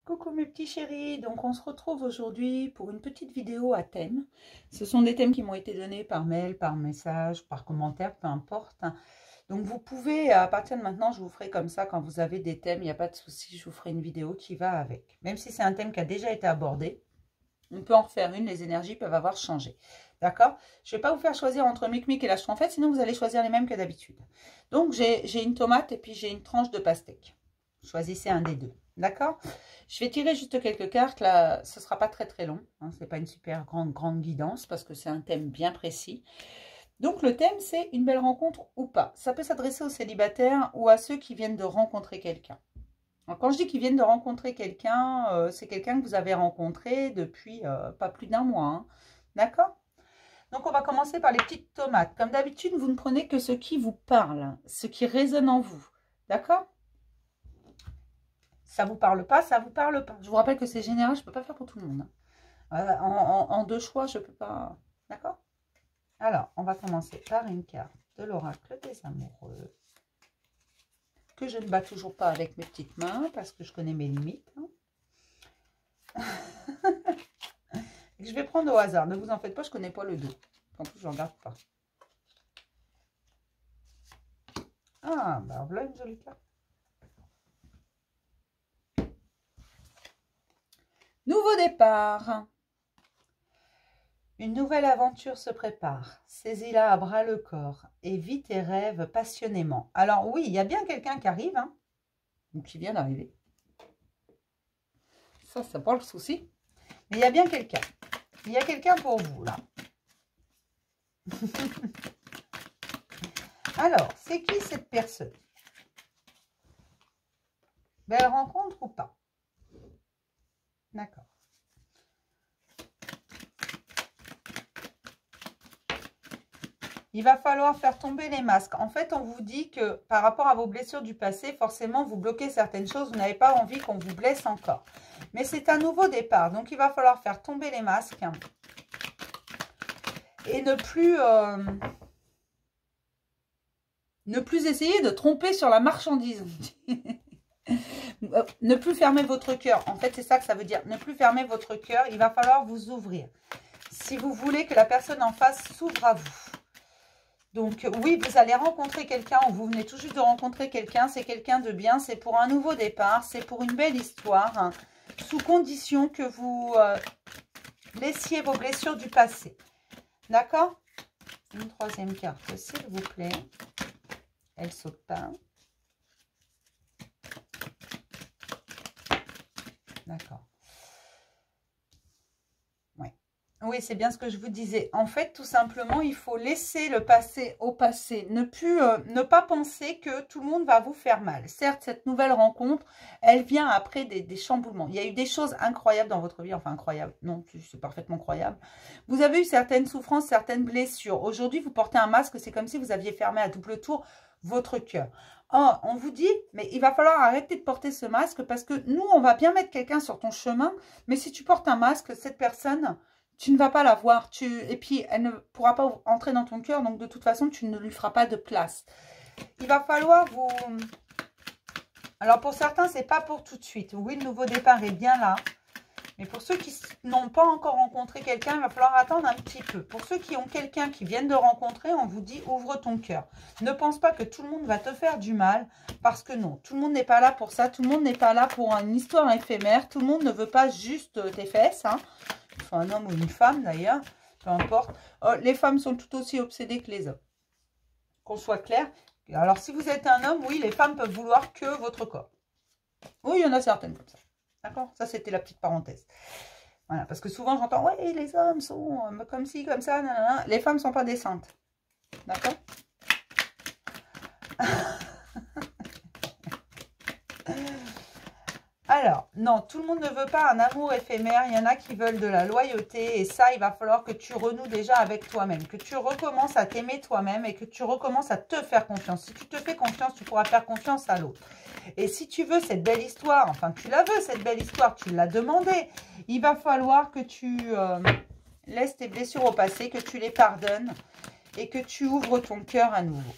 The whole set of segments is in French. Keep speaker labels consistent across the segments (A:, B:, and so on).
A: Coucou mes petits chéris, donc on se retrouve aujourd'hui pour une petite vidéo à thème. Ce sont des thèmes qui m'ont été donnés par mail, par message, par commentaire, peu importe. Donc vous pouvez, à partir de maintenant, je vous ferai comme ça, quand vous avez des thèmes, il n'y a pas de souci, je vous ferai une vidéo qui va avec. Même si c'est un thème qui a déjà été abordé, on peut en refaire une, les énergies peuvent avoir changé. D'accord? Je ne vais pas vous faire choisir entre Mic et la Schtroumpfette, sinon vous allez choisir les mêmes que d'habitude. Donc j'ai une tomate et puis j'ai une tranche de pastèque. Choisissez un des deux. D'accord? Je vais tirer juste quelques cartes. Là, ce ne sera pas très long. Hein, ce n'est pas une super grande guidance parce que c'est un thème bien précis. Donc, le thème, c'est une belle rencontre ou pas. Ça peut s'adresser aux célibataires ou à ceux qui viennent de rencontrer quelqu'un. Quand je dis qu'ils viennent de rencontrer quelqu'un, c'est quelqu'un que vous avez rencontré depuis pas plus d'un mois. Hein. D'accord? Donc, on va commencer par les petites tomates. Comme d'habitude, vous ne prenez que ce qui vous parle, ce qui résonne en vous. D'accord? Ça vous parle pas, ça vous parle pas. Je vous rappelle que c'est général, je ne peux pas faire pour tout le monde. En deux choix, je ne peux pas. D'accord? Alors, on va commencer par une carte de l'oracle des amoureux. Que je ne bats toujours pas avec mes petites mains parce que je connais mes limites. Hein. Je vais prendre au hasard. Ne vous en faites pas, je ne connais pas le dos. En plus, je ne regarde pas. Ah, bah voilà une jolie carte. Nouveau départ. Une nouvelle aventure se prépare. Saisis-la à bras le corps et vis tes rêves passionnément. Alors oui, il y a bien quelqu'un qui arrive, hein, ou qui vient d'arriver. Ça, c'est pas le souci. Mais il y a bien quelqu'un. Il y a quelqu'un pour vous, là. Alors, c'est qui cette personne? Belle rencontre ou pas? D'accord. Il va falloir faire tomber les masques. En fait, on vous dit que par rapport à vos blessures du passé, forcément, vous bloquez certaines choses. Vous n'avez pas envie qu'on vous blesse encore. Mais c'est un nouveau départ. Donc, il va falloir faire tomber les masques. Et ne plus essayer de tromper sur la marchandise. Ne plus fermer votre cœur. En fait, c'est ça que ça veut dire. Ne plus fermer votre cœur. Il va falloir vous ouvrir. Si vous voulez que la personne en face s'ouvre à vous. Donc, oui, vous allez rencontrer quelqu'un ou vous venez tout juste de rencontrer quelqu'un. C'est quelqu'un de bien. C'est pour un nouveau départ. C'est pour une belle histoire. Hein, sous condition que vous laissiez vos blessures du passé. D'accord? Une troisième carte, s'il vous plaît. Elle saute pas. D'accord. Ouais. Oui, c'est bien ce que je vous disais. En fait, tout simplement, il faut laisser le passé au passé. Ne pas penser que tout le monde va vous faire mal. Certes, cette nouvelle rencontre, elle vient après des chamboulements. Il y a eu des choses incroyables dans votre vie. Enfin, incroyables. Non, c'est parfaitement croyable. Vous avez eu certaines souffrances, certaines blessures. Aujourd'hui, vous portez un masque. C'est comme si vous aviez fermé à double tour votre cœur. Oh, on vous dit, mais il va falloir arrêter de porter ce masque parce que nous, on va bien mettre quelqu'un sur ton chemin. Mais si tu portes un masque, cette personne... tu ne vas pas la voir. Et puis, elle ne pourra pas entrer dans ton cœur. Donc, de toute façon, tu ne lui feras pas de place. Il va falloir vous... Alors, pour certains, ce n'est pas pour tout de suite. Oui, le nouveau départ est bien là. Mais pour ceux qui n'ont pas encore rencontré quelqu'un, il va falloir attendre un petit peu. Pour ceux qui ont quelqu'un qui viennent de rencontrer, on vous dit ouvre ton cœur. Ne pense pas que tout le monde va te faire du mal. Parce que non, tout le monde n'est pas là pour ça. Tout le monde n'est pas là pour une histoire éphémère. Tout le monde ne veut pas juste tes fesses, hein. Soit un homme ou une femme d'ailleurs, peu importe. Les femmes sont tout aussi obsédées que les hommes. Qu'on soit clair. Alors, si vous êtes un homme, oui, les femmes peuvent vouloir que votre corps. Oui, il y en a certaines comme ça. D'accord? Ça, c'était la petite parenthèse. Voilà, parce que souvent, j'entends, ouais, les hommes sont comme ci, comme ça, nanana. Les femmes ne sont pas décentes. D'accord? Alors, non, tout le monde ne veut pas un amour éphémère. Il y en a qui veulent de la loyauté. Et ça, il va falloir que tu renoues déjà avec toi-même. Que tu recommences à t'aimer toi-même et que tu recommences à te faire confiance. Si tu te fais confiance, tu pourras faire confiance à l'autre. Et si tu veux cette belle histoire, enfin, tu la veux, cette belle histoire, tu l'as demandé. Il va falloir que tu laisses tes blessures au passé, que tu les pardonnes et que tu ouvres ton cœur à nouveau.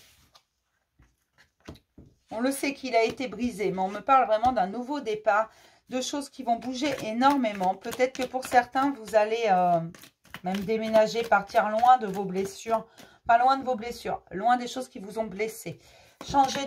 A: On le sait qu'il a été brisé, mais on me parle vraiment d'un nouveau départ, de choses qui vont bouger énormément. Peut-être que pour certains, vous allez même déménager, partir loin de vos blessures. Pas loin de vos blessures, loin des choses qui vous ont blessé. Changer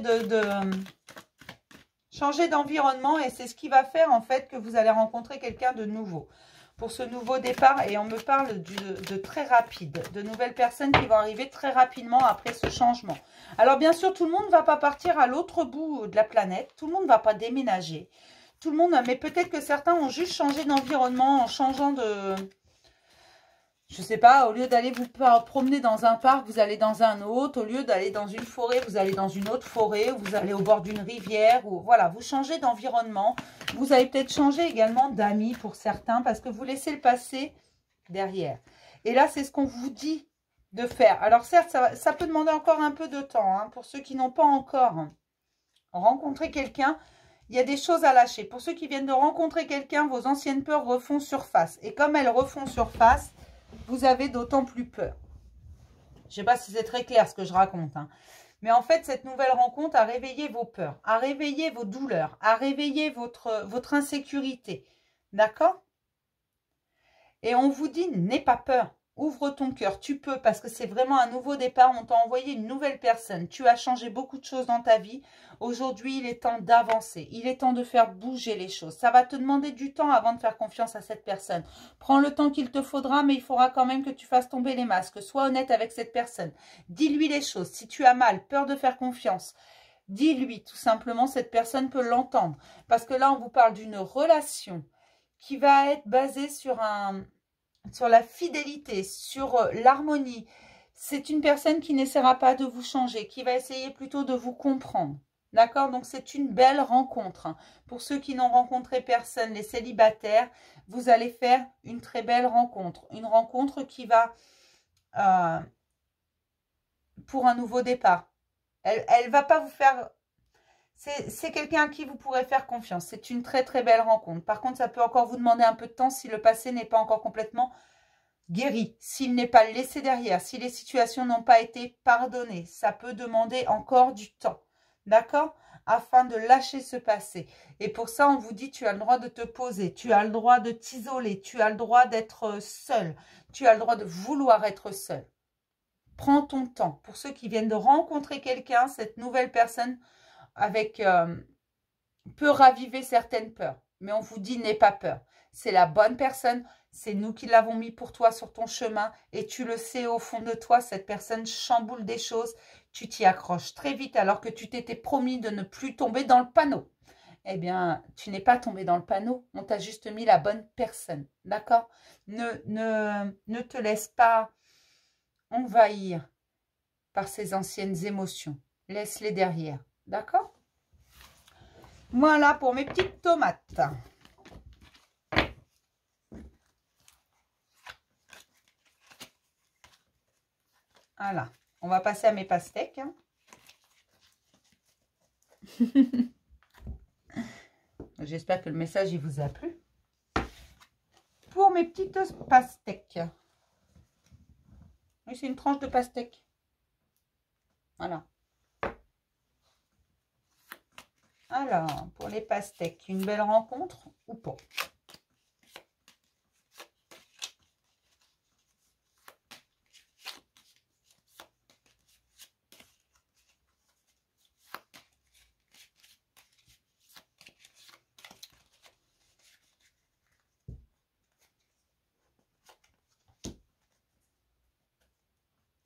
A: d'environnement et c'est ce qui va faire en fait que vous allez rencontrer quelqu'un de nouveau. Pour ce nouveau départ, et on me parle de très rapide, de nouvelles personnes qui vont arriver très rapidement après ce changement. Alors bien sûr, tout le monde ne va pas partir à l'autre bout de la planète, tout le monde ne va pas déménager, tout le monde, mais peut-être que certains ont juste changé d'environnement en changeant de... Je sais pas, au lieu d'aller vous promener dans un parc, vous allez dans un autre. Au lieu d'aller dans une forêt, vous allez dans une autre forêt. Ou vous allez au bord d'une rivière. Ou voilà, vous changez d'environnement. Vous allez peut-être changer également d'amis pour certains parce que vous laissez le passé derrière. Et là, c'est ce qu'on vous dit de faire. Alors certes, ça peut demander encore un peu de temps. Hein, pour ceux qui n'ont pas encore rencontré quelqu'un, il y a des choses à lâcher. Pour ceux qui viennent de rencontrer quelqu'un, vos anciennes peurs refont surface. Et comme elles refont surface, vous avez d'autant plus peur. Je ne sais pas si c'est très clair ce que je raconte. Hein. Mais en fait, cette nouvelle rencontre a réveillé vos peurs, a réveillé vos douleurs, a réveillé votre insécurité. D'accord? Et on vous dit, n'aie pas peur. Ouvre ton cœur, tu peux, parce que c'est vraiment un nouveau départ. On t'a envoyé une nouvelle personne. Tu as changé beaucoup de choses dans ta vie. Aujourd'hui, il est temps d'avancer. Il est temps de faire bouger les choses. Ça va te demander du temps avant de faire confiance à cette personne. Prends le temps qu'il te faudra, mais il faudra quand même que tu fasses tomber les masques. Sois honnête avec cette personne. Dis-lui les choses. Si tu as mal, peur de faire confiance, dis-lui tout simplement, cette personne peut l'entendre. Parce que là, on vous parle d'une relation qui va être basée sur la fidélité, sur l'harmonie. C'est une personne qui n'essaiera pas de vous changer, qui va essayer plutôt de vous comprendre. D'accord? Donc, c'est une belle rencontre. Pour ceux qui n'ont rencontré personne, les célibataires, vous allez faire une très belle rencontre. Une rencontre qui va pour un nouveau départ. Elle ne va pas vous faire... C'est quelqu'un à qui vous pourrez faire confiance. C'est une très très belle rencontre. Par contre, ça peut encore vous demander un peu de temps si le passé n'est pas encore complètement guéri. S'il n'est pas laissé derrière, si les situations n'ont pas été pardonnées, ça peut demander encore du temps. D'accord? Afin de lâcher ce passé. Et pour ça, on vous dit, tu as le droit de te poser, tu as le droit de t'isoler, tu as le droit d'être seul, tu as le droit de vouloir être seul. Prends ton temps. Pour ceux qui viennent de rencontrer quelqu'un, cette nouvelle personne peut raviver certaines peurs. Mais on vous dit, n'aie pas peur. C'est la bonne personne. C'est nous qui l'avons mis pour toi sur ton chemin. Et tu le sais au fond de toi, cette personne chamboule des choses. Tu t'y accroches très vite alors que tu t'étais promis de ne plus tomber dans le panneau. Eh bien, tu n'es pas tombé dans le panneau. On t'a juste mis la bonne personne. D'accord? Ne te laisse pas envahir par ces anciennes émotions. Laisse-les derrière. D'accord? Voilà pour mes petites tomates. Voilà. On va passer à mes pastèques. Hein. J'espère que le message il vous a plu. Pour mes petites pastèques. Oui, c'est une tranche de pastèque. Voilà. Alors, pour les pastèques, une belle rencontre ou pas?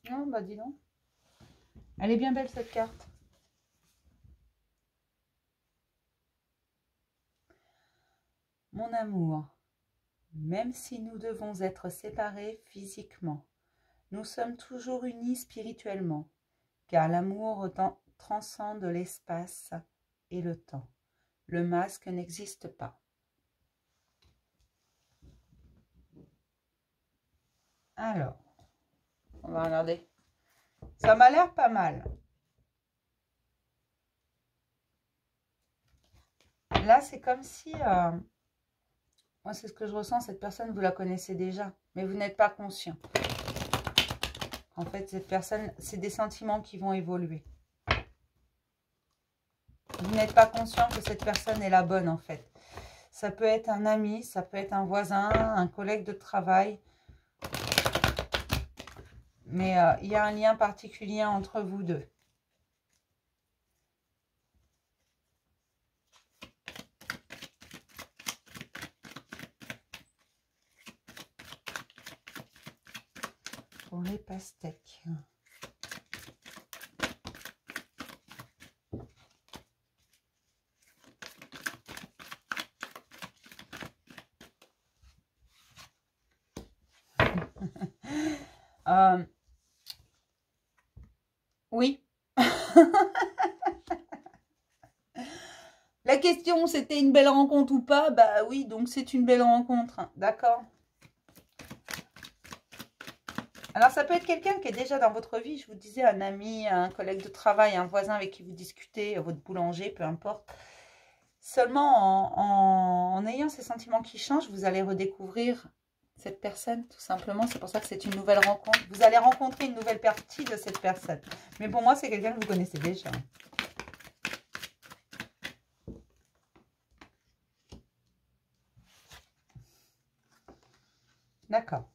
A: Non, bah dis donc. Elle est bien belle cette carte. Mon amour, même si nous devons être séparés physiquement, nous sommes toujours unis spirituellement, car l'amour transcende l'espace et le temps. Le masque n'existe pas. Alors, on va regarder. Ça m'a l'air pas mal. Là, c'est comme si... moi, c'est ce que je ressens. Cette personne, vous la connaissez déjà, mais vous n'êtes pas conscient. En fait, cette personne, c'est des sentiments qui vont évoluer. Vous n'êtes pas conscient que cette personne est la bonne, en fait. Ça peut être un ami, ça peut être un voisin, un collègue de travail. Mais il y a un lien particulier entre vous deux. Pour les pastèques. Oui. La question, c'était une belle rencontre ou pas? Bah oui, donc c'est une belle rencontre. D'accord. Alors, ça peut être quelqu'un qui est déjà dans votre vie. Je vous disais, un ami, un collègue de travail, un voisin avec qui vous discutez, votre boulanger, peu importe. Seulement, en ayant ces sentiments qui changent, vous allez redécouvrir cette personne, tout simplement. C'est pour ça que c'est une nouvelle rencontre. Vous allez rencontrer une nouvelle partie de cette personne. Mais pour moi, c'est quelqu'un que vous connaissez déjà. D'accord.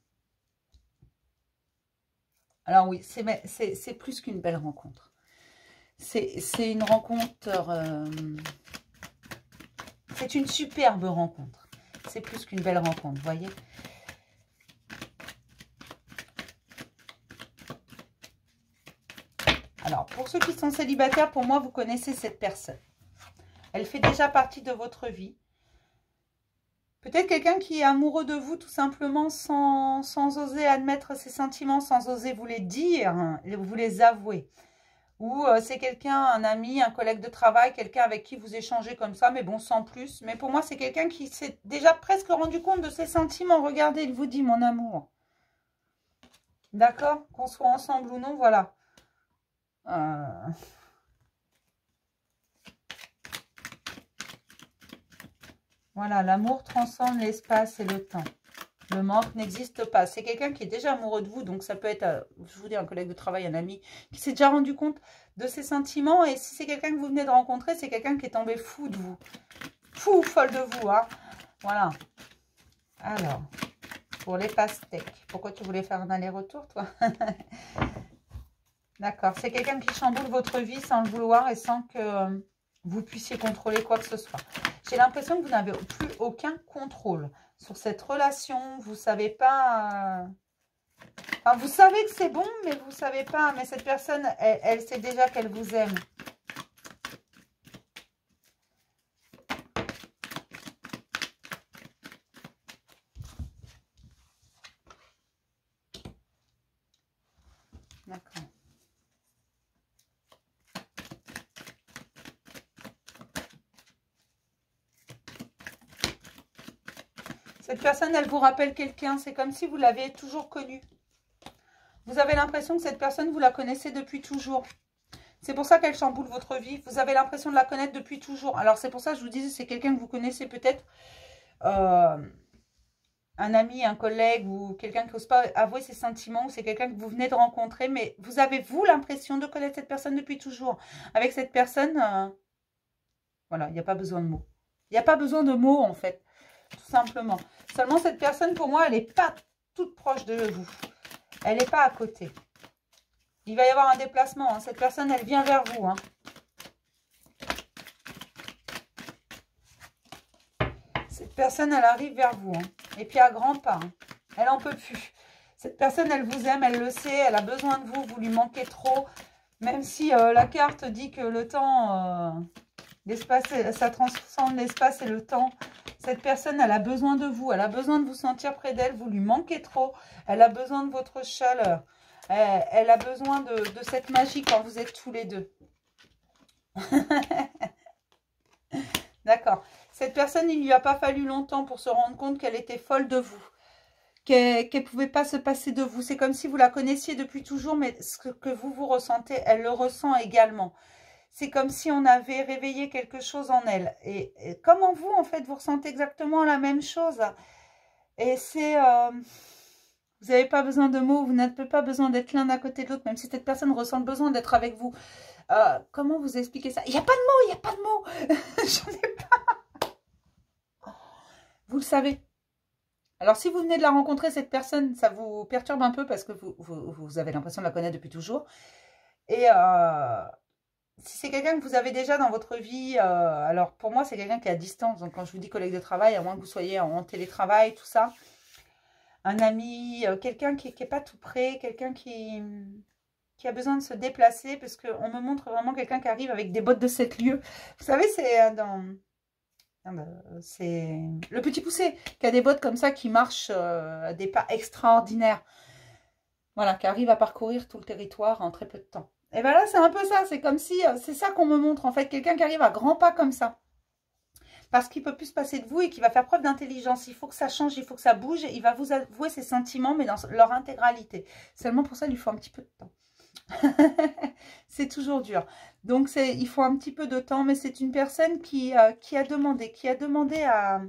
A: Alors oui, c'est plus qu'une belle rencontre. C'est une rencontre... c'est une superbe rencontre. C'est plus qu'une belle rencontre, vous voyez. Alors, pour ceux qui sont célibataires, pour moi, vous connaissez cette personne. Elle fait déjà partie de votre vie. Peut-être quelqu'un qui est amoureux de vous, tout simplement, sans oser admettre ses sentiments, sans oser vous les dire, vous les avouer. Ou c'est quelqu'un, un ami, un collègue de travail, quelqu'un avec qui vous échangez comme ça, mais bon, sans plus. Mais pour moi, c'est quelqu'un qui s'est déjà presque rendu compte de ses sentiments. Regardez, il vous dit, mon amour. D'accord? Qu'on soit ensemble ou non, voilà. Voilà, l'amour transcende l'espace et le temps. Le manque n'existe pas. C'est quelqu'un qui est déjà amoureux de vous, donc ça peut être, je vous dis, un collègue de travail, un ami, qui s'est déjà rendu compte de ses sentiments. Et si c'est quelqu'un que vous venez de rencontrer, c'est quelqu'un qui est tombé fou de vous. Fou, folle de vous, hein. Voilà. Alors, pour les pastèques. Pourquoi tu voulais faire un aller-retour, toi? D'accord. C'est quelqu'un qui chamboule votre vie sans le vouloir et sans que vous puissiez contrôler quoi que ce soit. J'ai l'impression que vous n'avez plus aucun contrôle sur cette relation. Vous ne savez pas... Enfin, vous savez que c'est bon, mais vous ne savez pas. Mais cette personne, elle sait déjà qu'elle vous aime. D'accord. Cette personne, elle vous rappelle quelqu'un. C'est comme si vous l'avez toujours connue. Vous avez l'impression que cette personne, vous la connaissez depuis toujours. C'est pour ça qu'elle chamboule votre vie. Vous avez l'impression de la connaître depuis toujours. Alors, c'est pour ça que je vous disais, c'est quelqu'un que vous connaissez peut-être. Un ami, un collègue ou quelqu'un qui n'ose pas avouer ses sentiments. Ou c'est quelqu'un que vous venez de rencontrer. Mais vous avez, vous, l'impression de connaître cette personne depuis toujours. Avec cette personne, voilà, il n'y a pas besoin de mots. Il n'y a pas besoin de mots, en fait. Tout simplement. Seulement, cette personne, pour moi, elle n'est pas toute proche de vous. Elle n'est pas à côté. Il va y avoir un déplacement. Hein. Cette personne, elle vient vers vous. Hein. Cette personne, elle arrive vers vous. Hein. Et puis à grands pas. Hein. Elle n'en peut plus. Cette personne, elle vous aime, elle le sait. Elle a besoin de vous. Vous lui manquez trop. Même si la carte dit que le temps, l'espace, ça transcende l'espace et le temps. Cette personne, elle a besoin de vous. Elle a besoin de vous sentir près d'elle. Vous lui manquez trop. Elle a besoin de votre chaleur. Elle a besoin de cette magie quand vous êtes tous les deux. D'accord. Cette personne, il ne lui a pas fallu longtemps pour se rendre compte qu'elle était folle de vous. Qu'elle ne pouvait pas se passer de vous. C'est comme si vous la connaissiez depuis toujours, mais ce que vous ressentez, elle le ressent également. C'est comme si on avait réveillé quelque chose en elle. Et comme en vous, en fait, vous ressentez exactement la même chose. Et c'est... vous n'avez pas besoin de mots, vous n'avez pas besoin d'être l'un à côté de l'autre, même si cette personne ressent le besoin d'être avec vous. Comment vous expliquer ça? Il n'y a pas de mots, il n'y a pas de mots. J'en ai pas. Vous le savez. Alors, si vous venez de la rencontrer, cette personne, ça vous perturbe un peu parce que vous avez l'impression de la connaître depuis toujours. Et si c'est quelqu'un que vous avez déjà dans votre vie, alors pour moi, c'est quelqu'un qui est à distance. Donc, quand je vous dis collègue de travail, à moins que vous soyez en télétravail, tout ça, un ami, quelqu'un qui n'est pas tout près, quelqu'un qui a besoin de se déplacer, parce qu'on me montre vraiment quelqu'un qui arrive avec des bottes de 7 lieues. Vous savez, c'est le petit poussé qui a des bottes comme ça, qui marche à des pas extraordinaires. Voilà, qui arrive à parcourir tout le territoire en très peu de temps. Et bien là, c'est un peu ça. C'est comme si, c'est ça qu'on me montre, en fait. Quelqu'un qui arrive à grands pas comme ça. Parce qu'il ne peut plus se passer de vous et qu'il va faire preuve d'intelligence. Il faut que ça change, il faut que ça bouge. Il va vous avouer ses sentiments, mais dans leur intégralité. Seulement pour ça, il lui faut un petit peu de temps. C'est toujours dur. Donc, il faut un petit peu de temps, mais c'est une personne qui a demandé à...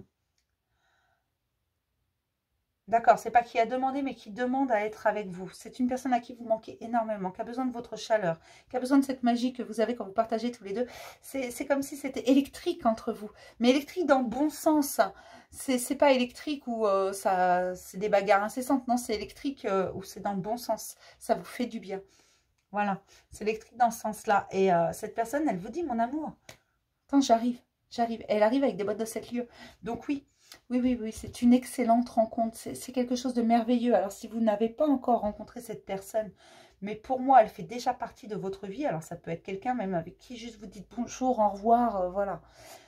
A: D'accord, c'est pas qui a demandé, mais qui demande à être avec vous. C'est une personne à qui vous manquez énormément, qui a besoin de votre chaleur, qui a besoin de cette magie que vous avez quand vous partagez tous les deux. C'est comme si c'était électrique entre vous, mais électrique dans le bon sens. C'est pas électrique où c'est des bagarres incessantes. Non, c'est électrique où c'est dans le bon sens. Ça vous fait du bien. Voilà, c'est électrique dans ce sens-là. Et cette personne, elle vous dit, mon amour, attends, j'arrive. Elle arrive avec des bottes de 7 lieues. Donc oui. Oui, c'est une excellente rencontre, c'est quelque chose de merveilleux. Alors, si vous n'avez pas encore rencontré cette personne, mais pour moi, elle fait déjà partie de votre vie. Alors, ça peut être quelqu'un même avec qui juste vous dites bonjour, au revoir, voilà.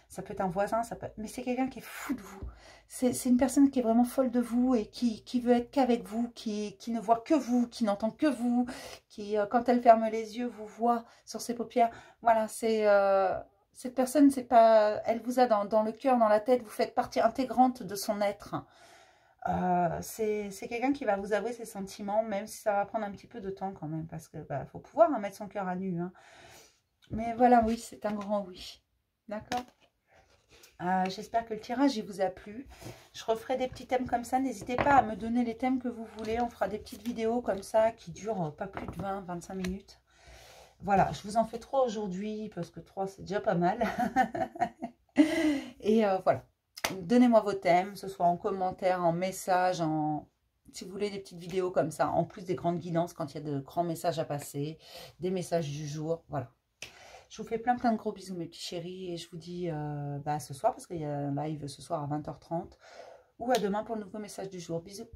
A: Ça peut être un voisin, mais c'est quelqu'un qui est fou de vous. C'est une personne qui est vraiment folle de vous et qui veut être qu'avec vous, qui ne voit que vous, qui n'entend que vous, qui, quand elle ferme les yeux, vous voit sur ses paupières. Voilà, c'est... cette personne, c'est pas, elle vous a dans le cœur, dans la tête, vous faites partie intégrante de son être. C'est quelqu'un qui va vous avouer ses sentiments, même si ça va prendre un petit peu de temps quand même, parce que faut pouvoir mettre son cœur à nu. Hein. Mais voilà, oui, c'est un grand oui. D'accord. J'espère que le tirage il vous a plu. Je referai des petits thèmes comme ça. N'hésitez pas à me donner les thèmes que vous voulez. On fera des petites vidéos comme ça qui durent pas plus de 20-25 minutes. Voilà, je vous en fais 3 aujourd'hui parce que 3 c'est déjà pas mal. Et voilà, donnez-moi vos thèmes, que ce soit en commentaire, en message, si vous voulez des petites vidéos comme ça, en plus des grandes guidances quand il y a de grands messages à passer, des messages du jour, voilà. Je vous fais plein de gros bisous mes petits chéris et je vous dis à ce soir parce qu'il y a un live ce soir à 20h30 ou à demain pour le nouveau message du jour. Bisous.